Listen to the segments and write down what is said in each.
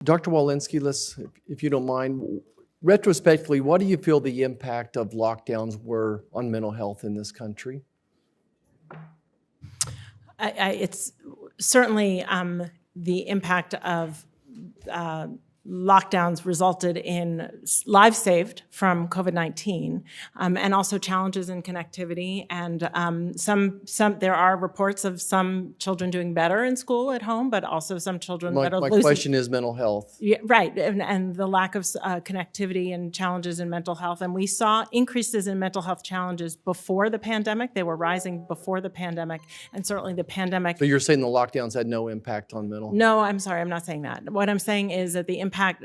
Dr. Walensky, if you don't mind, retrospectively, what do you feel the impact of lockdowns were on mental health in this country? It's certainly the impact of lockdowns resulted in lives saved from COVID-19, and also challenges in connectivity. And there are reports of some children doing better in school at home, but also some children that are losing. My question is mental health. Yeah, right, and the lack of connectivity and challenges in mental health. And we saw increases in mental health challenges before the pandemic. They were rising before the pandemic, and certainly the pandemic. So you're saying the lockdowns had no impact on mental health? No, I'm sorry, I'm not saying that. What I'm saying is that the impact,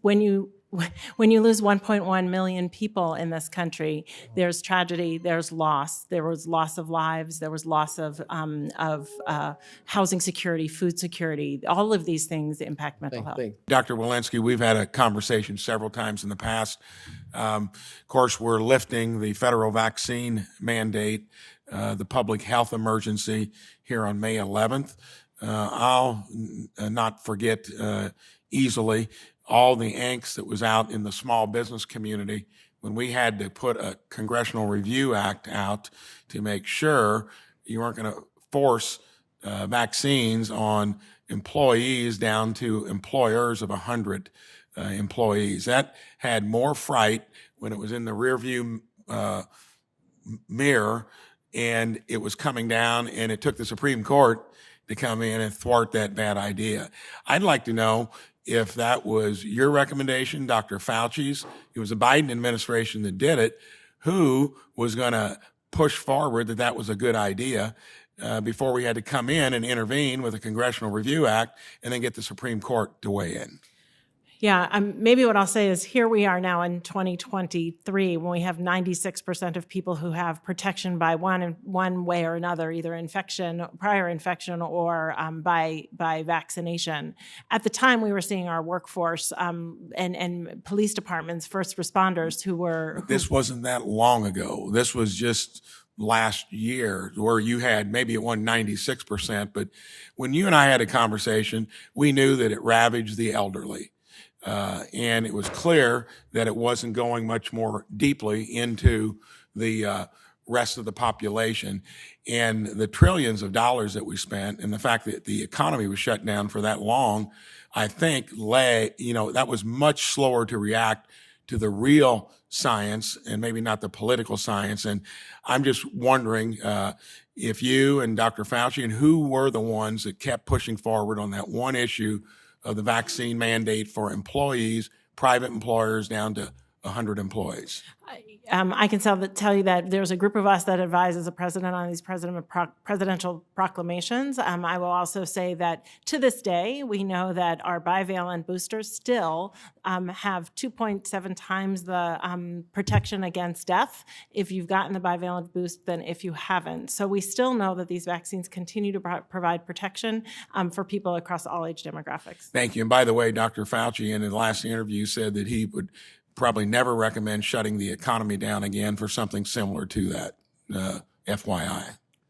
when you lose 1.1 million people in this country, there's tragedy, there's loss. There was loss of lives, there was loss of housing security, food security. All of these things impact mental health. Dr. Walensky, we've had a conversation several times in the past. Of course, we're lifting the federal vaccine mandate, the public health emergency here on May 11th. I'll not forget easily all the angst that was out in the small business community when we had to put a Congressional Review Act out to make sure you weren't going to force vaccines on employees down to employers of 100 employees. That had more fright when it was in the rearview mirror and it was coming down, and it took the Supreme Court to come in and thwart that bad idea. I'd like to know if that was your recommendation, Dr. Fauci's. It was the Biden administration that did it. Who was going to push forward that was a good idea before we had to come in and intervene with a Congressional Review Act and then get the Supreme Court to weigh in? Yeah, maybe what I'll say is here we are now in 2023 when we have 96% of people who have protection by one way or another, either prior infection, or by vaccination. At the time, we were seeing our workforce and police departments, first responders This wasn't that long ago. This was just last year where you had maybe it won 96%, but when you and I had a conversation, we knew that it ravaged the elderly. And it was clear that it wasn't going much more deeply into the rest of the population. And the trillions of dollars that we spent and the fact that the economy was shut down for that long, I think that was much slower to react to the real science and maybe not the political science. And I'm just wondering if you and Dr. Fauci and who were the ones that kept pushing forward on that one issue of the vaccine mandate for employees, private employers down to 100 employees. I can tell you that there's a group of us that advises the president on these presidential proclamations. I will also say that to this day, we know that our bivalent boosters still have 2.7 times the protection against death if you've gotten the bivalent boost than if you haven't. So we still know that these vaccines continue to provide protection for people across all age demographics. Thank you. And by the way, Dr. Fauci in the last interview said that he would probably never recommend shutting the economy down again for something similar to that, FYI.